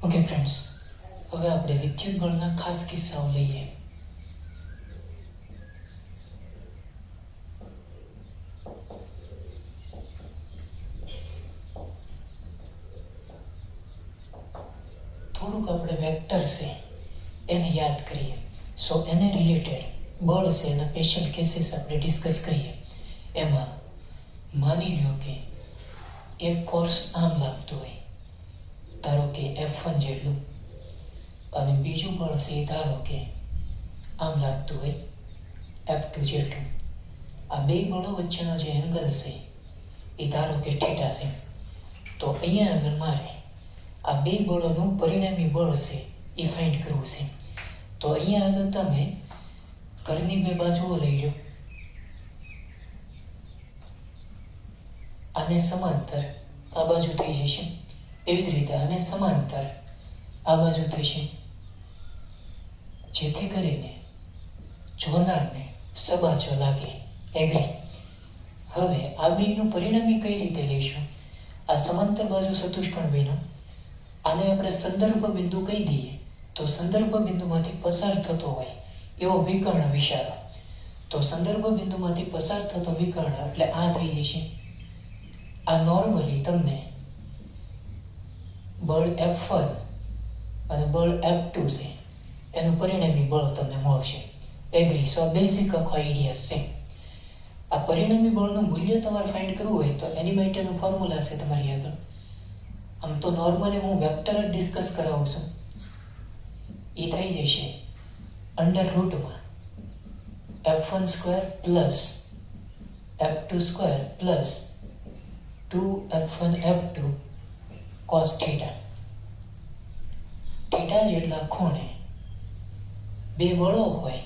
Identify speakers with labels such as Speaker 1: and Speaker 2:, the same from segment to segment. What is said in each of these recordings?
Speaker 1: Okay friends, હવે આપણે વિદ્યુત બળના ખાસ કિસ્સાઓ લઈએ. થોડુંક આપણે વેક્ટર છે એને યાદ કરીએ. સો એને રિલેટેડ બળ છે એના સ્પેશિયલ કેસીસ આપણે ડિસ્કસ કરીએ. એમાં માની લો કે એક ફોર્સ આમ લાગતું હોય, ધારો કે F1 જેટલું, અને બીજું બળ છે ધારો કે આમ લાગતું હોય F2 જેટલું. આ બે બળો વચ્ચેનો જે એંગલ છે એ ધારો કે થીટા છે. તો અહીંયા આગળ મારે આ બે બળોનું પરિણામી બળ છે એ ફાઇન્ડ કરવું છે. તો અહીંયા આગળ તમે ઘરની બે બાજુઓ લઈ લો. આને સમાંતર આ બાજુ થઈ જશે, એવી જ રીતે આને સમાંતર આ બાજુ થશે, જેથી કરીને જોનારને સબાચો લાગે. એગ્રી? હવે આ બેનું પરિણામી કઈ રીતે લઈશું? આ સમાંતર બાજુ ચતુષ્કોણ બન્યો, આને આપણે સંદર્ભ બિંદુ કહી દઈએ. તો સંદર્ભ બિંદુમાંથી પસાર થતો હોય એવો વિકર્ણ વિચારો. તો સંદર્ભ બિંદુમાંથી પસાર થતો વિકર્ણ એટલે આ થઈ જશે. આ નોર્મલી તમને બળ F1 અને બળ F2 છે એનું પરિણામી બળ તમને મળશે. એગ્રી? સો બેઝિક આખો આઈડિયા છે. આ પરિણામી બળનું મૂલ્ય તમારે ફાઇન્ડ કરવું હોય તો એની માટેનું ફોર્મ્યુલા છે તમારી આગળ. આમ તો નોર્મલી હું વેક્ટર જ ડિસ્કસ કરાવું છું. એ થઈ જશે અંડર રૂટમાં F1 square plus F2 square plus 2F1 F2 cos theta. Theta જેટલા ખૂણે બે બળો હોય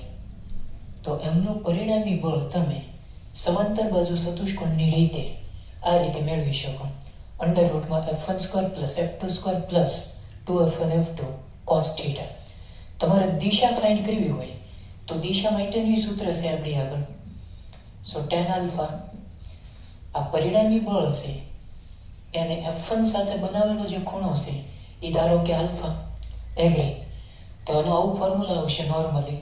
Speaker 1: તો એમનું પરિણામી બળ તમે સમાંતર બાજુ ચતુષ્કોણની રીતે આ રીતે મેળવી શકો. અંડર રૂટમાં F1 square plus F2 square plus 2F1 F2 cos theta. તમારે દિશા ફાઇન્ડ કરવી હોય તો દિશા માટેનું સૂત્ર છે આપણી આગળ. સો tan આલ્ફા, આ પરિણામી બળ છે એને F1 સાથે બનાવેલો જે ખૂણો છે એ ધારો કે આલ્ફા. એગ્રી? તો એનું આવું ફોર્મ્યુલા આવશે normally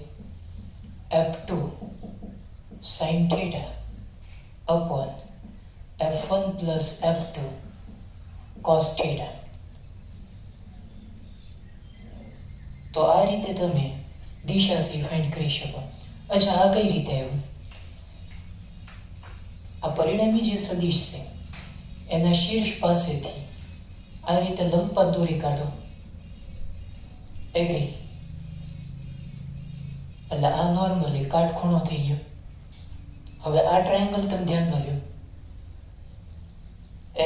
Speaker 1: F2 sin theta upon F1 plus F2 cos theta. તો આ રીતે તમે દિશા છે ફાઇન્ડ કરી શકો. અચ્છા, આ કઈ રીતે આવ્યું? આ પરિણામી જે સદિશ છે એના શીર્ષ પાસેથી આ રીતે લંબપાત દોરી કાઢો. એગ્રી? એટલે આ નોર્મલી કાટખૂણો થઈ ગયો. હવે આ ટ્રાયેંગલ તમે ધ્યાનમાં લો.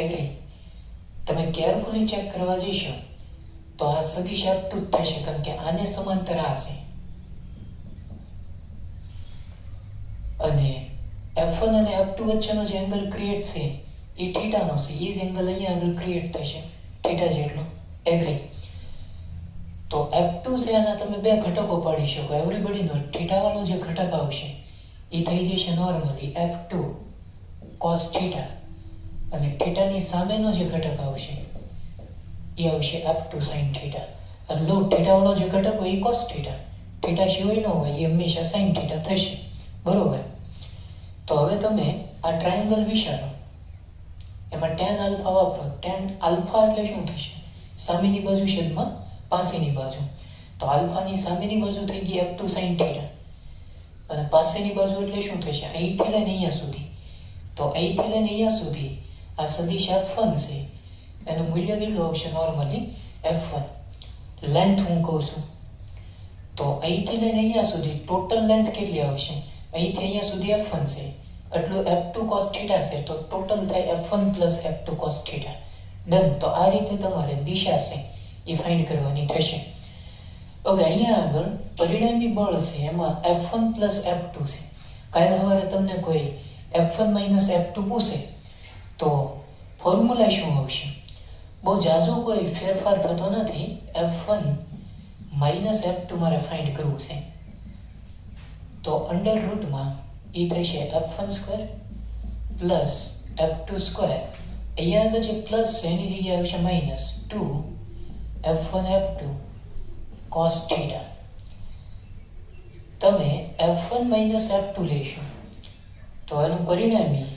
Speaker 1: એગ્રી? તમે કેરફુલી ચેક કરવા જઈશો તો આ સદિશ આપતું જ થશે, કારણ કે આને સમાંતર આ છે. અને F1 અને F2 વચ્ચેનો જે એંગલ ક્રિએટ છે એ થીટાનો છે. એ જ એંગલ અહીંયા આગળ ક્રિએટ થશે થીટા જેટલો. એગ્રી? તો F2 છે આના તમે બે ઘટકો પાડી શકો. એવરીબડી નો થીટા વાળો જે ઘટક આવશે એ થઈ જશે નોર્મલી F2 cos થીટા, અને થીટાની સામેનો જે ઘટક આવશે એ આવશે F2 sin થીટા. અને લો થીટા વાળો જે ઘટક હોય એ cos થીટા, થીટા સિવાય ન હોય એ હંમેશા sin થીટા થશે. બરોબર? તો હવે તમે આ ટ્રાયેંગલ વિચારો, એમાં tan આલ્ફા વાપરો. tan આલ્ફા એટલે શું થશે? સામેની બાજુ છેદમાં પાસેની બાજુ. તો આલ્ફાની સામેની બાજુ થઈ ગઈ F2 sin થીટા, અને પાસેની બાજુ એટલે શું થશે? અહીંથી લઈને અહીંયા સુધી. તો અહીંથી લઈને અહીંયા સુધી આ સદિશ F1 છે એનું મૂલ્ય કેટલું આવશે? Normally F1. લેન્થ હું કહું છું તો અહીંથી લઈને અહીંયા સુધી ટોટલ લેન્થ કેટલી આવશે? અહીંથી અહીંયા સુધી F1 છે એટલું F2 cos થીટા છે, તો ટોટલ થાય F1 plus F2 cos theta. Done. તો આ રીતે તમારે દિશા છે એ ફાઇન્ડ કરવાની થશે. ઓકે, અહીંયા આગળ પરિણામી બળ છે એમાં F1 પ્લસ F2 છે. કાલે સવારે તમને કોઈ F1 માઇનસ F2 પૂછે તો ફોર્મ્યુલા શું આવશે? બહુ જાજો કોઈ ફેરફાર થતો નથી. F1 માઇનસ F2 મારે ફાઇન્ડ કરવું છે. તો અંડર રૂટમાં એ થશે F1 square plus F2 square. અહીંયા આગળ જે પ્લસ છે એની જગ્યાએ આવશે -2 f1 f2 cos θ. તમે f1 માઇનસ f2 લેશો તો આનું પરિણામી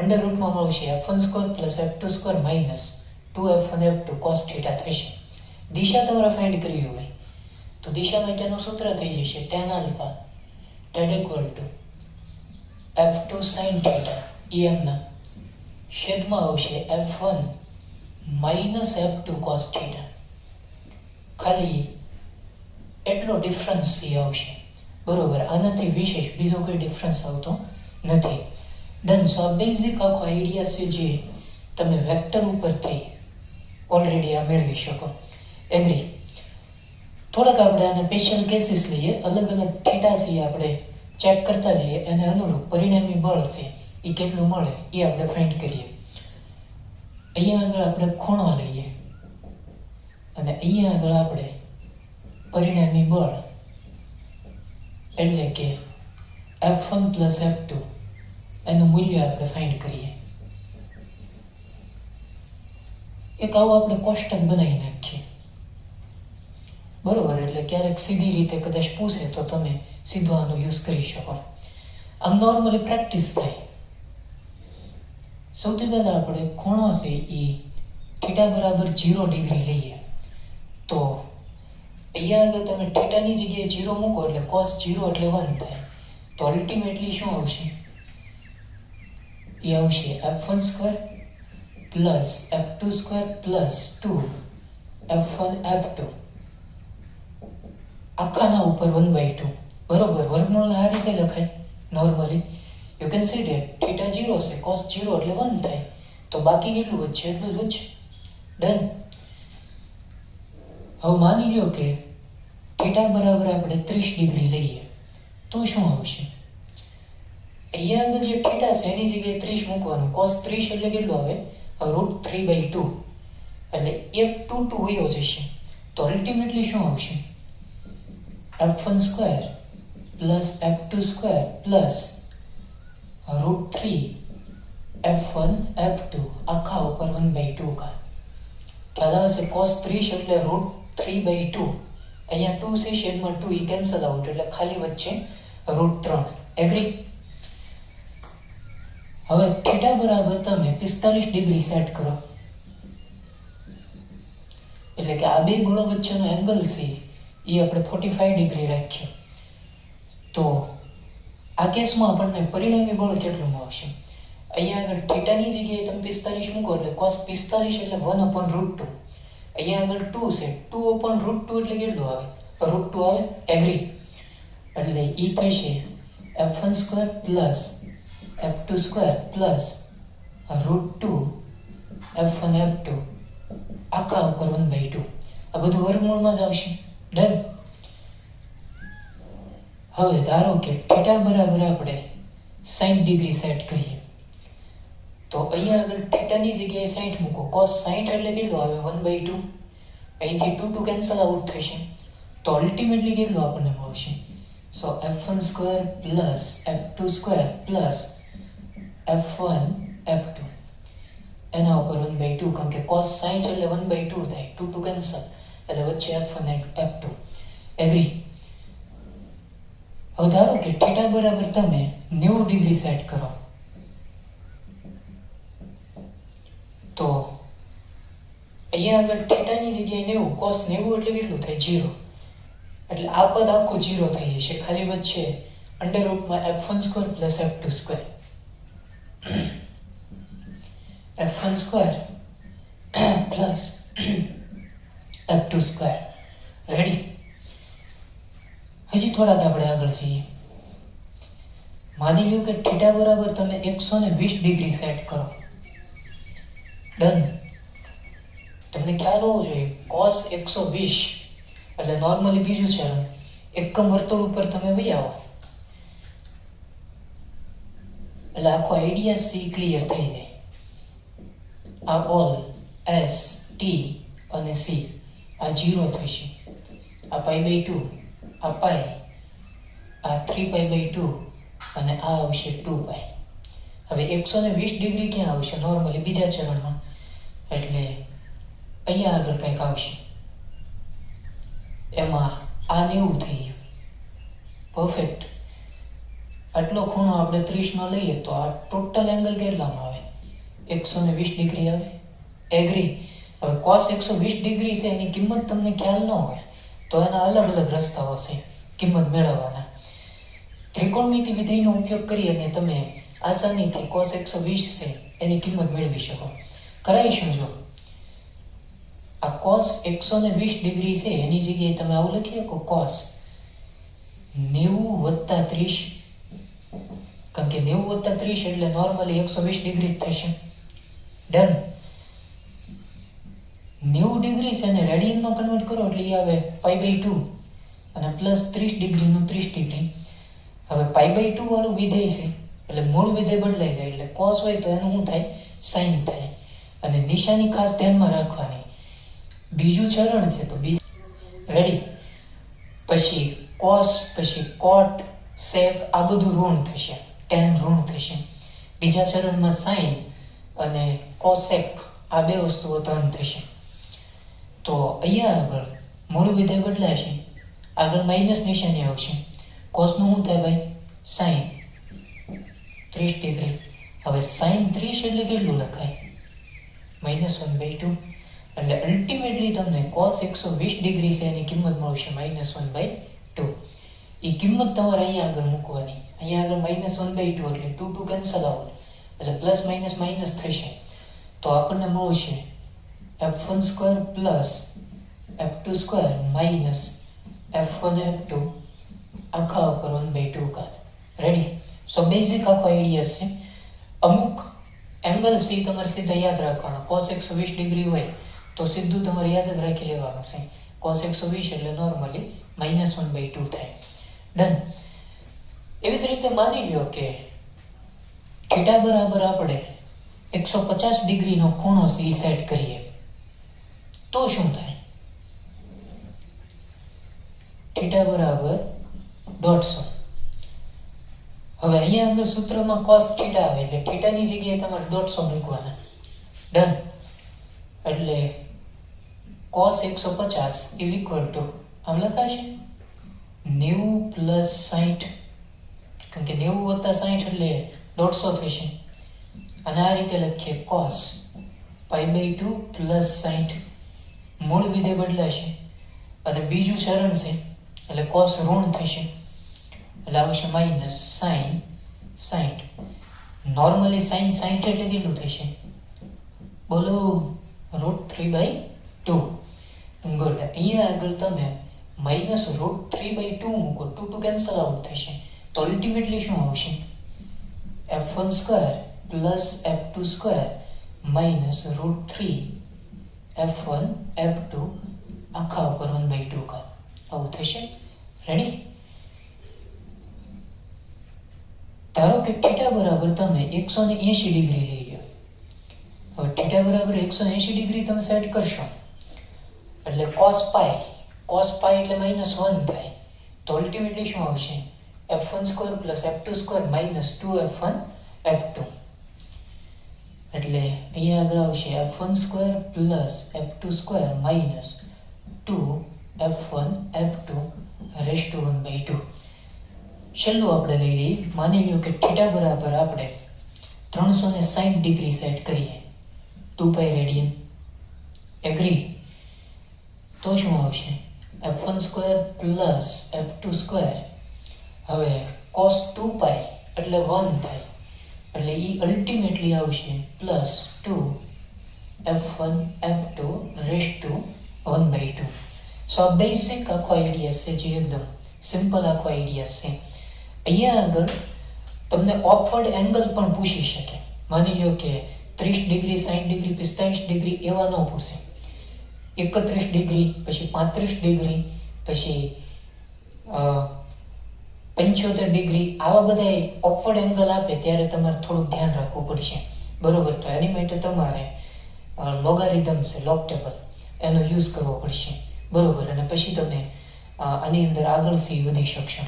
Speaker 1: અંડર રૂટમાં મળશે f1 square plus f2 square minus 2f1 f2 cos θ થશે. દિશા તમારે ફાઇન્ડ કરવી હોય તો દિશા માટેનું સૂત્ર થઈ જશે tan alpha tan equal to f2 sin θ એમના છેદમાં આવશે f1 માઇનસ f2 cos θ. ખાલી એટલો ડિફરન્સ આવશે, બરોબર. આનાથી વિશેષ બીજો કોઈ ડિફરન્સ આવતો નથી. ડન. સો આ બેઝિક આખો આઈડિયા છે જે તમે વેક્ટર ઉપરથી ઓલરેડી આ મેળવી શકો. એગ્રી. થોડાક આપણે આના સ્પેશિયલ કેસીસ લઈએ, અલગ અલગ થીટા છે આપણે ચેક કરતા જઈએ, એને અનુરૂપ પરિણામી બળ છે એ કેટલું મળે એ આપણે ફાઇન્ડ કરીએ. અહીંયા આગળ આપણે ખૂણો લઈએ અને અહીંયા આગળ આપણે પરિણામી બળ એટલે કે f1 પ્લસ f2 એનું મૂલ્ય આપણે ફાઇન્ડ કરીએ. એક આવું આપણે કોષ્ટક બનાવી નાખીએ, બરોબર. એટલે ક્યારેક સીધી રીતે કદાચ પૂછે તો તમે સીધો આનો યુઝ કરી શકો. આમ નોર્મલી પ્રેક્ટિસ થાય. સૌથી પહેલા આપણે ખૂણો છે એ થીટા બરાબર 0 ડિગ્રી લઈએ તો અહીંયા આગળ તમે થીટાની જગ્યાએ 0 મૂકો એટલે cos 0 એટલે 1 થાય. તો અલ્ટિમેટલી શું આવશે? એ આવશે f1 square plus f2 square plus 2 f1 f2 આખાના ઉપર 1/2, બરોબર. વર્ગમૂળ આ રીતે લખાય normally. You can see that theta 0 છે, cos 0 એટલે 1 થાય, તો બાકી કેટલું વધશે? એટલું જ વધશે. ડન. હવે માની લ્યો કે થીટા બરાબર આપણે 30 ડિગ્રી લઈએ તો શું આવશે? અહીંયા આગળ જે થીટા છે એની જગ્યાએ 30 મૂકવાનું. cos 30 એટલે કેટલું આવે? √3/2 એટલે 1 2 વયો જશે. તો અલ્ટિમેટલી શું આવશે? f1 square plus f2 square plus √3 f1 f2 આખા ઉપર 1/2 કા. ખ્યાલ આવે છે? cos 30 એટલે √3/2. અહીંયા 2 છે, છેદમાં 2 એ કેન્સલ આઉટ એટલે ખાલી વચ્ચે √3. એગ્રી? હવે થીટા બરાબર તમે 45 ડિગ્રી સેટ કરો એટલે કે આ બે બળો વચ્ચેનો એંગલ છે એ આપણે 45 ડિગ્રી રાખીએ તો આ કેસમાં આપણને પરિણામી બળ કેટલું આવશે? અહીંયા આગળ થીટાની જગ્યાએ તમે 45 મૂકો એટલે cos 45 એટલે 1/√2. અહીંયા આગળ 2 છે, 2/√2 એટલે કેટલું આવે? √2 આવે. એગ્રી? એટલે એ થશે f1 square plus f2 square plus √2 f1 f2 આખા ઉપર 1/2. આ બધું વર્ગમૂળમાં જ આવશે. ડન. હવે ધારો કે થીટા બરાબર આપણે 60 ડિગ્રી સેટ કરીએ તો અહીંયા આગળ થીટાની જગ્યાએ 60 મૂકો. cos 60 એટલે કેટલું આવે? 1/2. અહીંથી 2 કેન્સલ આઉટ થશે તો અલ્ટિમેટલી કેટલું આપણને મળશે? સો f1 square plus f2 square plus f1 f2 એના ઉપર 1/2, કારણ કે cos 60 એટલે 1/2 થાય. 2 કેન્સલ એટલે વચ્ચે f1 f2. એગ્રી? હવે ધારો કે થીટા બરાબર તમે 90 ડિગ્રી સેટ કરો તો અહીંયા આગળ થીટાની જગ્યાએ 90, cos 90 એટલે કેટલું થાય? 0. એટલે આ પદ આખું 0 થઈ જશે, ખાલી વચ્ચે અંડર રૂટમાં f1 square plus f2 square f1 square plus f2 square. Ready? હજી થોડાક આપણે આગળ જઈએ. માની લો કે થીટા બરાબર તમે 120 ડિગ્રી સેટ કરો. ડન. તમને ખ્યાલ હોવો જોઈએ cos 120 એટલે નોર્મલી બીજું ચરણ એકમ વર્તુળ ઉપર તમે વહી આવો એટલે આખો આઈડિયા સી ક્લિયર થઈ જાય. આ ઓલ એસ ટી અને સી આ 0 થશે, આ π/2, આ પાઈ, આ 3π/2 અને આ આવશે 2π. હવે 120 ડિગ્રી ક્યાં આવશે? નોર્મલી બીજા ચરણમાં, એટલે અહીંયા આગળ કંઈક આવશે. એમાં આ 90 થઈ ગયું. પરફેક્ટ. આટલો ખૂણો આપણે 30 નો લઈએ તો આ ટોટલ એંગલ કેટલામાં આવે? 120 ડિગ્રી આવે. એગ્રી? હવે cos 120 ડિગ્રી છે એની કિંમત તમને ખ્યાલ ન હોય તો એના અલગ અલગ રસ્તાઓ છે કિંમત મેળવવાના. ત્રિકોણમિતિ વિધિનો ઉપયોગ કરી અને તમે આસાનીથી cos 120 છે એની કિંમત મેળવી શકો. કરાવીશું. જો આ cos 120 ડિગ્રી છે એની જગ્યાએ તમે આવું લખી શકો cos 90 + 30, કારણ કે 90 + 30 એટલે નોર્મલી 120 ડિગ્રી જ થશે. ડન. 90 ડિગ્રી છે ને રેડિયનમાં કન્વર્ટ કરો એટલે આવે π/2 અને પ્લસ 30 ડિગ્રીનું 30 ડિગ્રી. હવે π/2 વાળું વિધેય છે એટલે મૂળ વિધેય બદલાઈ જાય એટલે cos હોય તો એનું શું થાય? sin થાય. અને નિશાની ખાસ ધ્યાનમાં રાખવાની. બીજું ચરણ છે તો રેડી. પછી cos, પછી cot, sec આ બધું ઋણ થશે, tan ઋણ થશે. બીજા ચરણમાં sin અને cosec આ બે વસ્તુઓ ધન થશે. તો અહીંયા આગળ મૂળ વિધેય બદલાશે, આગળ માઇનસ નિશાની આવશે. cos નું શું થાય ભાઈ? sin 30 degree. હવે sin 30 એટલે કેટલું લખાય? -1/2. એટલે અલ્ટિમેટલી તમને cos 120 ડિગ્રી છે એની કિંમત મળશે -1/2. એ કિંમત તમારે અહીંયા આગળ મૂકવાની. અહીંયા આગળ -1/2 એટલે 2 કેન્સલ આઉટ એટલે પ્લસ માઇનસ માઇનસ થશે. તો આપણને મળશે f1² + f2² - f1 f2 આખા ઉપર 1/2. રેડી? સો બેઝિક આખો આઈડિયા છે. અમુક એંગલ સી તમારે સીધા યાદ રાખવાના. cos 120 ડિગ્રી હોય તો સીધું તમારે યાદ જ રાખી લેવાનું છે. cos 120 એટલે નોર્મલી -1/2 થાય. ડન. એવી જ રીતે માની લ્યો કે થીટા બરાબર આપણે 150 ડિગ્રીનો ખૂણો સી સેટ કરીએ તો શું થાય? થીટા બરાબર 150. હવે અહીંયા અંદર સૂત્રમાં cos થીટા આવે એટલે થીટાની જગ્યાએ તમારે 150 મૂકવાના. ડન. એટલે cos 150 આમ લખાશે 90 + 60, કારણ કે 90 + 60 એટલે 150 થશે. અને આ રીતે લખીએ cos π/2 + 60. મૂળ વિધેય બદલાશે અને બીજું ચરણ છે એટલે cos ઋણ થશે એટલે આવશે માઇનસ sin 60. નોર્મલી sin 60 એટલે કેટલું થશે? બોલો. √3/2. ગુડ. અહીંયા આગળ તમે -√3/2 મૂકો, 2 કેન્સલ આઉટ થશે. તો અલ્ટિમેટલી શું આવશે? f1² + f2² -√3 f1 f2 આખા ઉપર 1/2 આવું થશે. રેડી? ધારો કે થીટા બરાબર તમે 180 ડિગ્રી લઈ લો. હવે થીટા બરાબર 180 ડિગ્રી તમે સેટ કરશો એટલે cos π એટલે -1 થાય. તો અલ્ટિમેટલી શું આવશે? f1² + f2² - 2f1 f2. એટલે અહીંયા આગળ આવશે f1² + f2² - 2f1 f2 ⁻². છેલ્લું આપણે લઈ લઈએ. માની લો કે થીટા બરાબર આપણે 360 ડિગ્રી સેટ કરીએ 2π રેડિયન. એગ્રી? તો શું આવશે? f1² + f2². હવે cos 2π એટલે 1 થાય એટલે એ અલ્ટિમેટલી આવશે +2 f1 f2 ⁻². સો આ બેઝિક આખો આઈડિયા છે જે એકદમ સિમ્પલ આખો આઈડિયા છે. અહીંયા આગળ તમને ઓપવર્ડ એંગલ પણ પૂછી શકે. માની લો કે 30 ડિગ્રી 60 ડિગ્રી 45 ડિગ્રી એવા ન પૂછે. 31 ડિગ્રી પછી 35 ડિગ્રી પછી 75 ડિગ્રી આવા બધા ઓપવર્ડ એંગલ આપે ત્યારે તમારે થોડુંક ધ્યાન રાખવું પડશે. બરોબર? તો એની માટે તમારે લોગારિધમ છે લોગ ટેબલ એનો યુઝ કરવો પડશે. બરોબર? અને પછી તમે આની અંદર આગળથી વધી શકશો.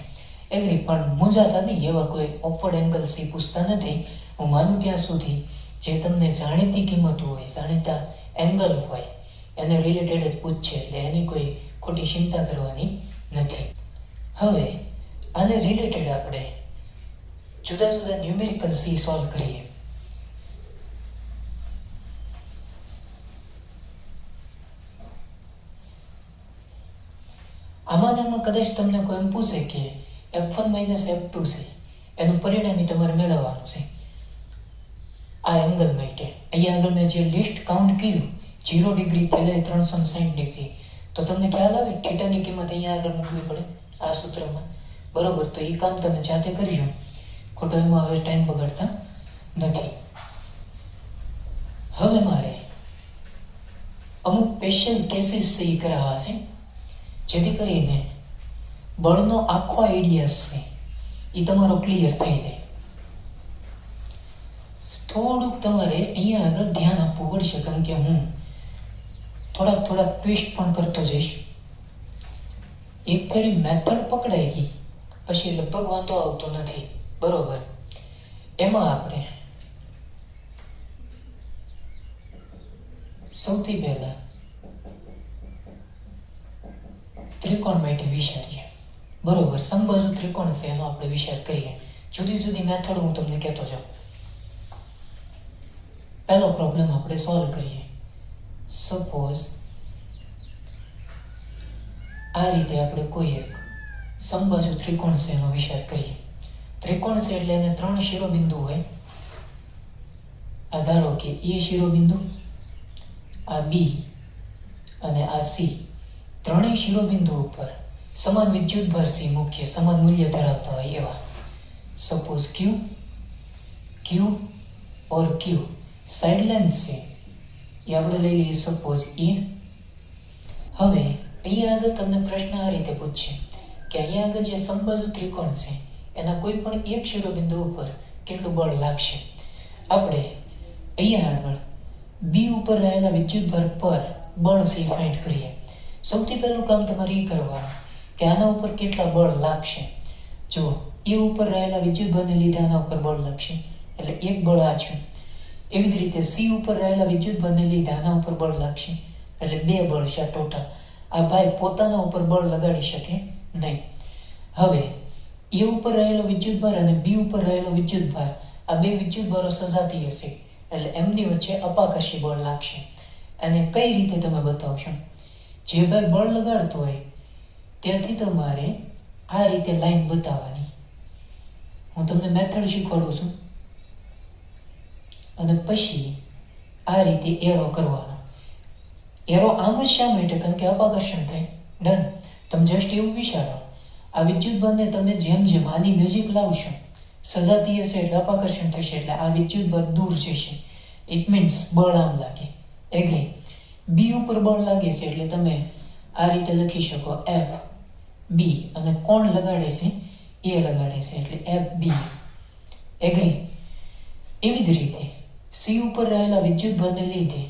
Speaker 1: એગ્રી? પણ મૂંઝાતા નહીં, એવા કોઈ ઓપવર્ડ એંગલ સી પૂછતા નથી. હું માનું ત્યાં સુધી જે તમને જાણીતી કિંમત હોય, જાણીતા એંગલ હોય એને રિલેટેડ જ પૂછશે એટલે એની કોઈ ખોટી ચિંતા કરવાની નથી. હવે આને રિલેટેડ આપણે જુદા જુદા ન્યુમેરિકલ સી સોલ્વ કરીએ. આમાં કદાચ તમને કોઈ એમ પૂછે કે f1 - f2 છે એનું પરિણામી તમારે મેળવવાનું છે આ એંગલ માટે. અહીંયા આગળ મેં જે લિસ્ટ કાઉન્ટ કર્યું 0 ડિગ્રીથી લઈ 360 ડિગ્રી, તો તમને ખ્યાલ આવે થીટાની કિંમત અહીંયા આગળ મૂકવી પડે આ સૂત્રમાં, બરોબર? તો એ કામ તમે જાતે કરજો, ખોટો એમાં હવે ટાઈમ બગાડતા નથી. હવે મારે અમુક સ્પેશિયલ કેસીસ છે એ કરાવવા છે, જેથી કરીને બળનો આખો આઈડિયા છે એ તમારો ક્લિયર થઈ જાય. થોડુંક તમારે અહીંયા આગળ ધ્યાન આપવું પડશે, કારણ કે હું થોડાક ટ્વિસ્ટ પણ કરતો જઈશ. એક ફેરી મેથડ પકડાઈ ગઈ પછી લગભગ વાંધો આવતો નથી, બરોબર? એમાં આપણે સૌથી પહેલા ત્રિકોણ માટે વિચારીએ, બરોબર? સમબાજુ ત્રિકોણ છે એનો આપણે વિચાર કરીએ. જુદી જુદી મેથડ હું તમને કહેતો જાઉં. પહેલો પ્રોબ્લેમ આપણે સોલ્વ કરીએ. સપોઝ આ રીતે આપણે કોઈ એક સમબાજુ ત્રિકોણ છે એનો વિચાર કરીએ. ત્રિકોણ છે એટલે એને 3 શિરોબિંદુ હોય. આ ધારો કે એ શિરોબિંદુ, આ બી અને આ સી, ત્રણેય શિરોબિંદુ ઉપર સમાન વિદ્યુતભાર સી મુખ્ય સમાન મૂલ્ય ધરાવતા હોય એવા. સપોઝ ક્યુ ક્યુ ઓર ક્યુ સાઇડ લેન્થ છે એ આપણે લઈ લઈએ સપોઝ એ. હવે અહીંયા આગળ તમને પ્રશ્ન આ રીતે પૂછશે કે અહીંયા આગળ જે સમબાજુ ત્રિકોણ છે એના કોઈ પણ એક શિરોબિંદુ ઉપર કેટલું બળ લાગશે. આપણે અહીંયા આગળ બી ઉપર રહેલા વિદ્યુતભાર પર બળ છે ફાઇન્ડ કરીએ. સૌથી પહેલું કામ તમારે એ કરવાનું કે આના ઉપર કેટલા બળ લાગશે. જો એ ઉપર રહેલા વિદ્યુતભારને લીધે આના ઉપર બળ લાગશે એટલે એક બળ આ છે. એવી જ રીતે સી ઉપર રહેલા વિદ્યુતભારને લીધે આના ઉપર બળ લાગશે એટલે 2 બળ છે ટોટલ. આ ભાઈ પોતાના ઉપર બળ લગાડી શકે નહીં. હવે એ ઉપર રહેલો વિદ્યુતભાર અને બી ઉપર રહેલો વિદ્યુતભાર, આ બે વિદ્યુતભારો સજાતીય છે એટલે એમની વચ્ચે અપાકર્ષી બળ લાગશે. અને કઈ રીતે તમે બતાવશો? જે ભાઈ બળ લગાડતો હોય ત્યાંથી તમારે આ રીતે લાઈન બતાવવાની. હું તમને મેથડ શીખવાડું છું અને પછી આ રીતે એરો કરવાનો. એરો આમ જ શા માટે? કારણ કે અપાકર્ષણ થાય. ડન. તમે જસ્ટ એવું વિચારો, આ વિદ્યુતભારને તમે જેમ જેમ આની નજીક લાવશો, સજાતીય છે એટલે અપાકર્ષણ થશે એટલે આ વિદ્યુતભાર દૂર જશે. ઇટ મીન્સ બળ આમ લાગે. એગ્રી? બી ઉપર બળ લાગે છે એટલે તમે આ રીતે લખી શકો એફ બી, અને કોણ લગાડે છે? એ લગાડે છે એટલે એફ બી. એગ્રી? એવી જ રીતે સી ઉપર રહેલા વિદ્યુતભારને લીધે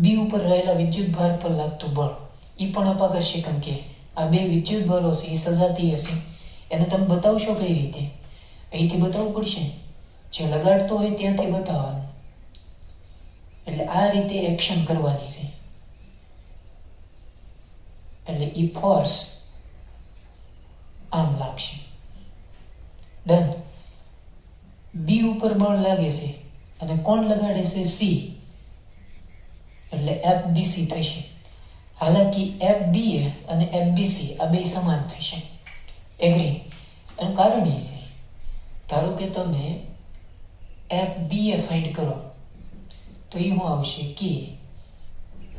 Speaker 1: બી ઉપર રહેલા વિદ્યુતભાર પર લાગતું બળ એ પણ અપાકર્ષી, કારણ કે આ બે વિદ્યુતભારો છે એ સજાતીય છે. એને તમે બતાવશો કઈ રીતે? અહીંથી બતાવવું પડશે. જે લગાડતો હોય ત્યાંથી બતાવવાનું. એટલે આ રીતે એક્શન કરવાની છે. એટલે ઈ ફોર્સ આમ લાગશે. ડન. બી ઉપર બળ લાગે છે અને કોણ લગાડે છે? સી. એટલે FBC થશે. હાલાકી FBA અને FBC આ બે સમાન થશે. એગ્રી? એનું કારણ એ છે, ધારો કે તમે FBA ફાઇન્ડ કરો તો એ શું આવશે? કે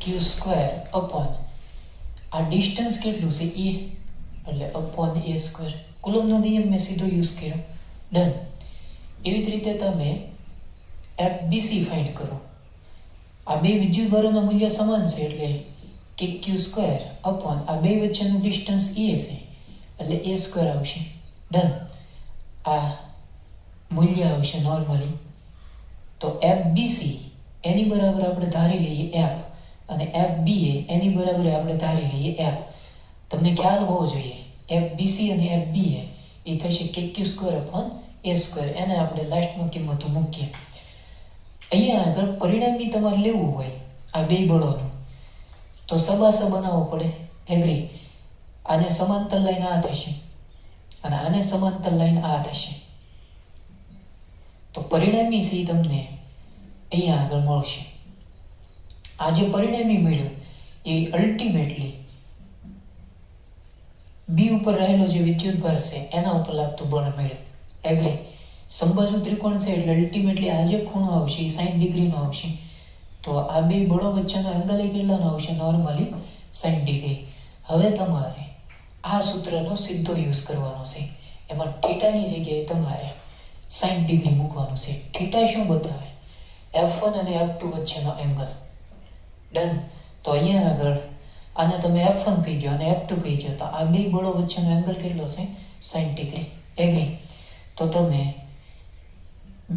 Speaker 1: Q² અપોન આ ડિસ્ટન્સ કેટલું છે? E એટલે અપોન A². કુલમનો નિયમ મેં સીધો યુઝ કર્યો. ડન. એવી જ રીતે તમે FBC ફાઇન્ડ કરો. આ બે વિદ્યુતભારોના મૂલ્ય સમાન છે એટલે કે Q² અપોન આ બે વચ્ચેનું ડિસ્ટન્સ E છે એટલે A² આવશે. ડન. આ મૂલ્ય આવશે નોર્મલી. તો FBC એની બરાબર આપણે ધારી લઈએ F, અને FBA એની બરાબર આપણે ધારી લઈએ F. તમને ખ્યાલ હોવો જોઈએ FBC અને FBA એ થશે Q² અપોન A². એને આપણે લાસ્ટમાં કિંમતો મૂકીએ. અહીંયા આગળ પરિણામી તમારે લેવું હોય આ બે બળોનું તો સબાસા બનાવવો પડે. એગ્રી? આને સમાંતર લાઈન આ થશે અને આને સમાંતર લાઈન આ થશે. તો પરિણામી છે તમને અહીંયા આગળ મળશે. આ જે પરિણામી મળ્યું એ અલ્ટિમેટલી બી ઉપર રહેલો જે વિદ્યુતભાર છે એના ઉપર લાગતું બળ મળ્યું. એગ્રી? સમબાજુ ત્રિકોણ છે એટલે અલ્ટિમેટલી આ જે ખૂણો આવશે એ 60 ડિગ્રીનો આવશે. તો આ બે બળો વચ્ચેનો એંગલ એ કેટલાનો આવશે? Normally 60 degree. હવે તમારે આ સૂત્રનો સીધો યુઝ કરવાનો છે. એમાં થીટાની જગ્યાએ તમારે 60 ડિગ્રી મૂકવાનું છે. થીટા શું બતાવે? F1 અને F2 વચ્ચેનો એંગલ. ડન. તો અહીંયા આગળ આને તમે F1 કહી દો અને F2 કહી દો. તો આ બે બળો વચ્ચેનો એંગલ કેટલો છે? 60 ડિગ્રી. એગ્રી? તો તમે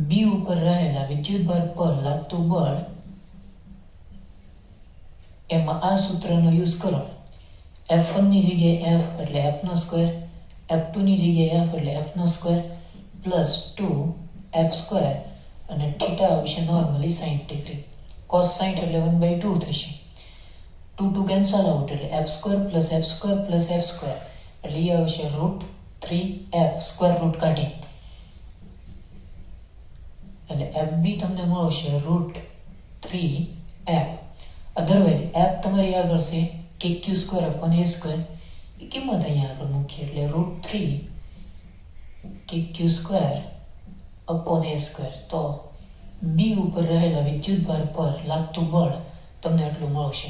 Speaker 1: બી ઉપર રહેલા વિદ્યુતભાર પર લાગતું બળ એમાં આ સૂત્રનો યુઝ કરો. F1 ની જગ્યાએ F એટલે F નો સ્ક્વેર, F2 ની જગ્યાએ F એટલે F નો સ્ક્વેર પ્લસ 2F સ્ક્વેર અને થીટા આવશે નોર્મલી 60 ડિગ્રી. cos 60 એટલે 1/2 થશે. 2 કેન્સલ આઉટ એટલે F square plus F square plus F square એટલે એ આવશે √3F સ્ક્વેર રૂટ કાઢી એટલે FB તમને મળશે √3F. અધરવાઇઝ F તમારી આગળ છે KQ square upon A square. એ કિંમત અહીંયા આગળ મૂકીએ એટલે √3KQ square upon A square. તો બી ઉપર રહેલા વિદ્યુતભાર પર લાગતું બળ તમને એટલું મળશે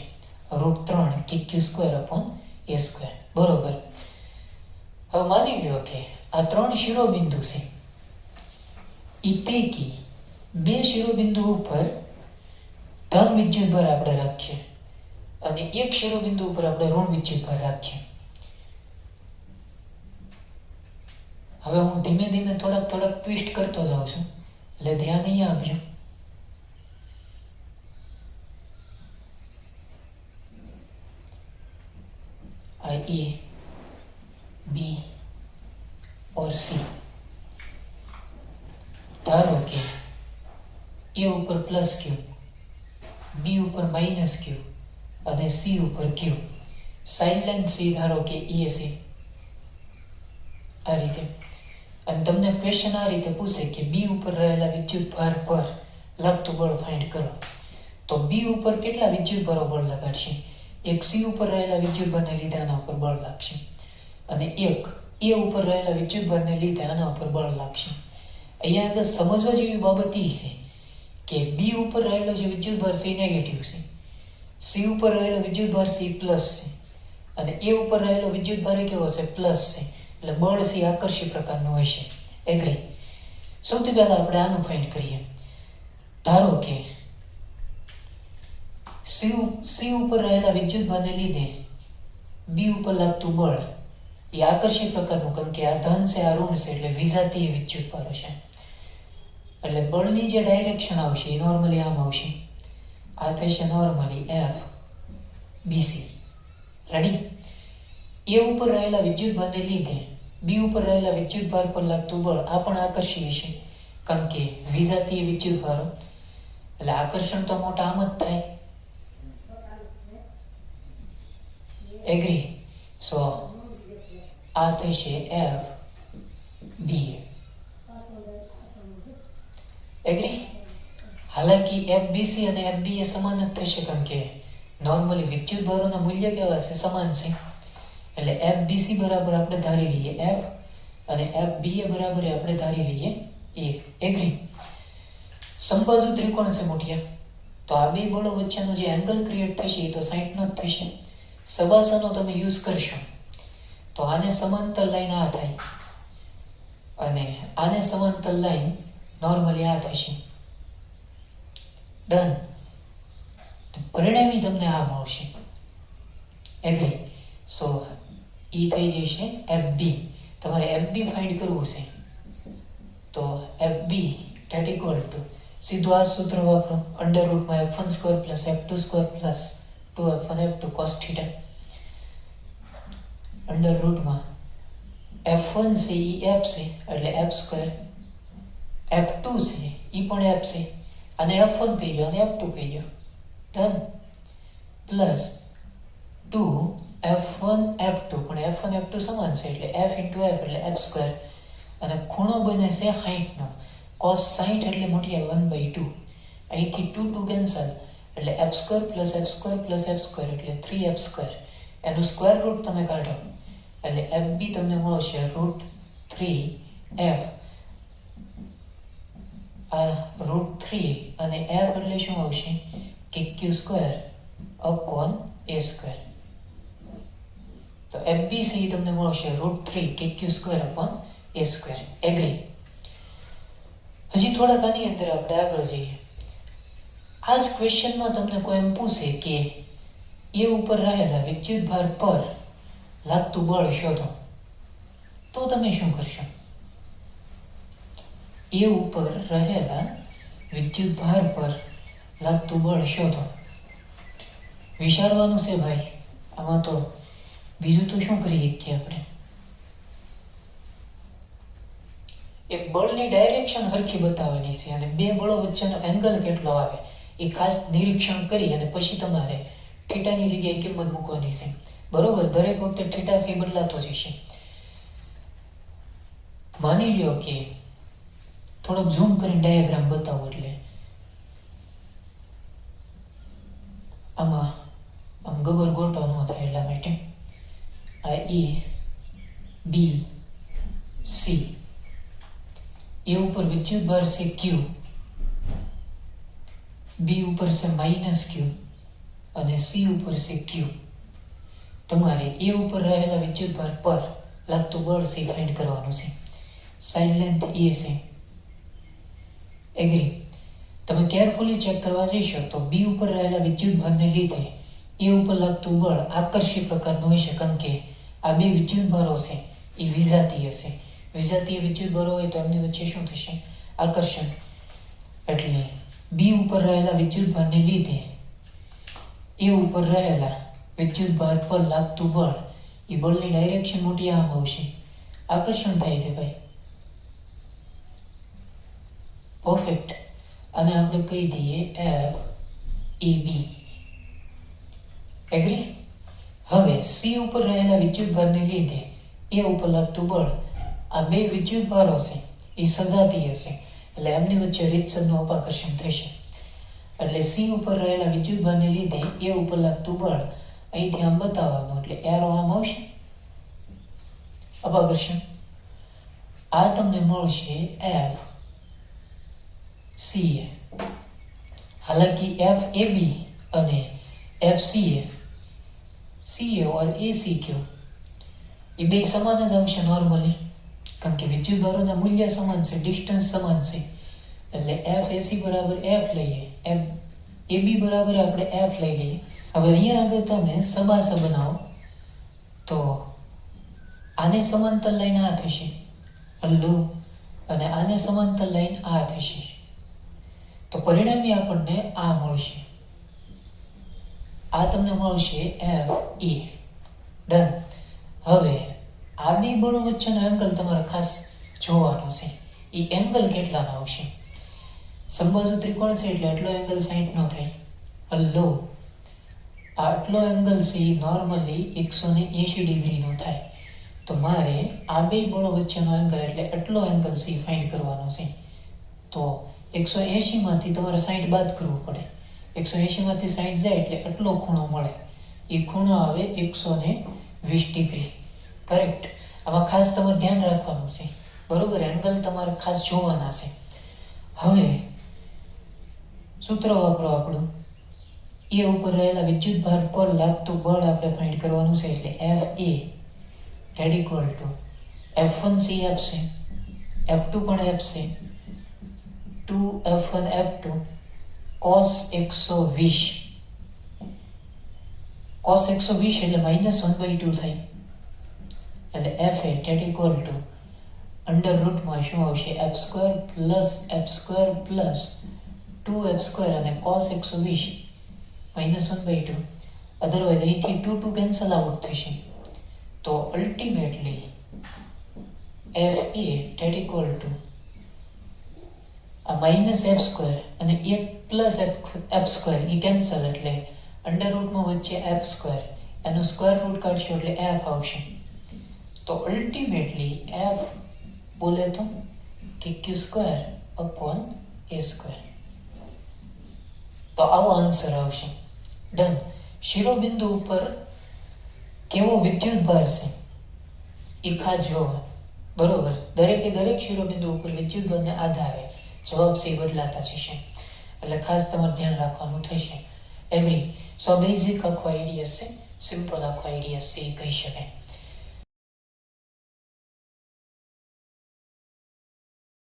Speaker 1: √3KQ square upon A square. બરોબર. હવે માની લો કે આ 3 શિરોબિંદુ છે એ પૈકી 2 શિરોબિંદુ ઉપર ધન વિદ્યુતભાર આપણે રાખીએ અને એક શિરોબિંદુ ઉપર આપણે ઋણ વિદ્યુતભાર રાખીએ. હવે હું ધીમે ધીમે થોડાક ટ્વિસ્ટ કરતો જાઉં છું એટલે ધ્યાન અહીંયા આપજો. આ A, B और C. ધારો કે A ઉપર પ્લસ Q, B ઉપર માઇનસ Q અને C ઉપર Q. સાઇડ લાઇન C ધારો કે A છે આ રીતે. અને તમને ક્વેશ્ચન આ રીતે પૂછે કે B ઉપર રહેલા વિદ્યુતભાર પર લાગતું બળ ફાઇન્ડ કરો. તો B ઉપર કેટલા વિદ્યુતભારો બળ લગાડશે? એક C ઉપર રહેલા વિદ્યુતભારને લીધે આના ઉપર બળ લાગશે અને એક A ઉપર રહેલા વિદ્યુતભારને લીધે આના ઉપર બળ લાગશે. અહીંયા આગળ સમજવા જેવી બાબત એ છે કે B ઉપર રહેલો જે વિદ્યુતભાર છે એ નેગેટિવ છે, C ઉપર રહેલો વિદ્યુતભાર છે એ પ્લસ છે અને A ઉપર રહેલો વિદ્યુતભાર કેવો છે? પ્લસ છે. એટલે બળ છે આકર્ષી પ્રકારનું હશે. એગ્રી? સૌથી પહેલા આપણે આનું ફાઇન્ડ કરીએ. ધારો કે C ઉપર રહેલા વિદ્યુતભારને લીધે B ઉપર લાગતું બળ એ આકર્ષી પ્રકારનું, કારણ કે આ ધન છે આ ઋણ છે એટલે વિજાતીય વિદ્યુતભાર હશે. એટલે બળની જે ડાયરેક્શન આવશે એ નોર્મલી આમ આવશે. આ થશે નોર્મલી FBC. રેડી? A ઉપર રહેલા વિદ્યુતભારને લીધે B ઉપર રહેલા વિદ્યુતભાર પર લાગતું બળ આ પણ આકર્ષી હશે, કારણ કે વિજાતીય વિદ્યુતભારો એટલે આકર્ષણ તો મોટા આમ જ થાય. એગ્રી? સો આ થશે FBA. એગ્રી? હાલાકી FBC અને FBA સમાન જ થશે, કારણ કે નોર્મલી વિદ્યુતભારોના મૂલ્ય કેવા છે? સમાન છે. એટલે FBC બરાબર આપણે ધારી લઈએ F અને FBA બરાબર આપણે ધારી લઈએ A. એગ્રી? સમબાજુ ત્રિકોણ છે મોટિયા, તો આ બે બળો વચ્ચેનો જે એંગલ ક્રિએટ થશે એ તો 60 નો જ થશે. સબાસાનો તમે યુઝ કરશો તો આને સમાંતર લાઈન આ થાય અને આને સમાંતર લાઈન નોર્મલી આ થશે. ડન. પરિણામી તમને આ મળશે. એગ્રી? સો ઈ થઈ જશે FB. તમારે FB ફાઇન્ડ કરવું છે તો FB that equal to સીધું આ સૂત્ર વાપરો, √F1² + F2² + 2F1F2 cos θ. √F1 છે ઈ F છે એટલે F², F2 છે ઈ પણ F છે અને F1 કહી દો અને F2 કહી દો. ડન. પ્લસ 2 f1 f2 પણ f1 f2 સમાન છે એટલે f ઇન્ટુ f એટલે f સ્ક્વેર અને ખૂણો બને છે 60 નો cos 60 એટલે મોટી આવે 1/2 અહીંથી 2 2 કેન્સલ એટલે f square plus f square plus f square એટલે 3f સ્ક્વેર એનું સ્ક્વેર રૂટ તમે કાઢો એટલે fb તમને મળશે √3f આ √3 અને f એટલે શું આવશે કે q square upon a square તો fb છે એ તમને મળશે √3 કે q square upon a square agree હજી થોડાક આની અંદર આપણે આગળ જઈએ આ જ ક્વેશ્ચનમાં તમને કોઈ એમ પૂછે કે એ ઉપર રહેલા વિદ્યુત ભાર પર લાગતું બળ શોધો તો તમે શું કરશો એ ઉપર રહેલા વિદ્યુત ભાર પર લાગતું બળ શોધો વિચારવાનું છે ભાઈ આમાં તો બીજું તો શું કરીએ કે આપણે એક બળની ડાયરેક્શન હરખી બતાવવાની છે અને બે બળો વચ્ચેનો એંગલ કેટલો આવે એ ખાસ નિરીક્ષણ કરી અને પછી તમારે થીટાની જગ્યાએ કિંમત મૂકવાની છે બરોબર દરેક વખતે થીટા સી બદલાતો જ હશે માની લ્યો કે થોડોક ઝૂમ કરીને ડાયાગ્રામ બતાવો એટલે આમાં આમ ગબર ગોટો ન થાય એટલા માટે આ એ બી સી એ ઉપર વિદ્યુત ભાર છે ક્યુ બી ઉપર છે -q અને સી ઉપર છે ક્યુ તમારે એ ઉપર રહેલા વિદ્યુત ભાર પર લાગતું બળ છે ફાઇન્ડ કરવાનું છે સાઇડ લેન્થ એ છે એગ્રી તમે કેરફુલી ચેક કરવા જઈશો તો બી ઉપર રહેલા વિદ્યુત ભારને લીધે એ ઉપર લાગતું બળ આકર્ષી પ્રકારનું હશે કારણ કે આ બે વિદ્યુત ભારો છે એ વિજાતીય છે વિજાતીય વિદ્યુત ભારો હોય તો એમની વચ્ચે શું થશે આકર્ષણ એટલે બી ઉપર રહેલા વિદ્યુત ભારને લીધે એ ઉપર રહેલા વિદ્યુત ભાર પર લાગતું બળ એ બળની ડાયરેક્શન મોટી આમ આવશે આકર્ષણ થાય છે ભાઈ પરફેક્ટ અને આપણે કહી દઈએ F E B એગ્રી હવે સી ઉપર રહેલા વિદ્યુત ભારને લીધે એ ઉપર લાગતું બળ આ બે વિદ્યુત ભારો છે એ સજાતીય છે એટલે એમની વચ્ચે રીતસરનું અપાકર્ષણ થશે એટલે સી ઉપર રહેલા વિદ્યુત ભારને લીધે એ ઉપર લાગતું બળ અહીંથી આમ બતાવવાનું એટલે એરો આમ આવશે અપાકર્ષણ આ તમને મળશે F C A हालांकि F A B અને F C A और A C Q એ બે સમાન જ આવશે નોર્મલી કારણ કે વિદ્યુત ભારોના મૂલ્ય સમાન છે ડિસ્ટન્સ સમાન છે એટલે F A C બરાબર F લઈએ F A B બરાબર આપણે F લઈ લઈએ હવે અહીંયા આગળ તમે સબાસા બનાવો તો આને સમાંતર લાઈન આ થશે હલ્લો અને આને સમાંતર લાઈન આ થશે તો પરિણામી આપણને આ મળશે આ તમને મળશે F E ડન હવે આ બે બળો વચ્ચેનો એંગલ તમારે ખાસ જોવાનો છે એ એંગલ કેટલાનો આવશે સમબાજુ ત્રિકોણ છે એટલે આટલો એંગલ 60 નો થાય હલ્લો આટલો એંગલ છે નોર્મલી 180 ડિગ્રી નો થાય તો મારે આ બે બળો વચ્ચેનો એંગલ એટલે આટલો એંગલ છે ફાઇન્ડ કરવાનો છે તો 180 માંથી તમારે 60 બાદ કરવું પડે 180 માંથી 60 જાય એટલે આટલો ખૂણો મળે એ ખૂણો આવે 120 ડિગ્રી કરેક્ટ આમાં ખાસ તમારે ધ્યાન રાખવાનું છે બરોબર એંગલ તમારે ખાસ જોવાના છે હવે સૂત્ર વાપરો આપણું એ ઉપર રહેલા વિદ્યુત ભાર પર લાગતું બળ આપણે ફાઇન્ડ કરવાનું છે એટલે F A that equal to F1 C F છે F2 પણ F છે 2 F1 F2 cos 120 cos 120 એટલે -1/2 થાય એટલે F A that equal to under રૂટમાં શું આવશે f² પ્લસ 2f² અને cos 120 -1/2 અધરવાઇઝ અહીંથી 2 2 કેન્સલ આઉટ થશે તો ultimately F A that equal to આ -f² અને 1 + f² એ કેન્સલ એટલે અંડર રૂટમાં વચ્ચે f² એનો સ્ક્વેર રૂટ કાઢશો એટલે એફ આવશે. તો અલ્ટિમેટલી એફ બોલે તો કે ક્યુ સ્ક્વેર અપોન એ સ્ક્વેર. તો આવો આન્સર આવશે. ડન. શિરોબિંદુ ઉપર કેવો વિદ્યુત ભાર છે એ ખાસ જોવો. બરોબર, દરેકે દરેક શિરોબિંદુ ઉપર વિદ્યુત ભારને આધારે જવાબ છે બદલાતા જશે, એટલે ખાસ તમારે ધ્યાન રાખવાનું થશે. એગ્રી? સો બેઝિક આખો આઈડિયા છે, સિમ્પલ આખો આઈડિયા છે એ કહી શકાય.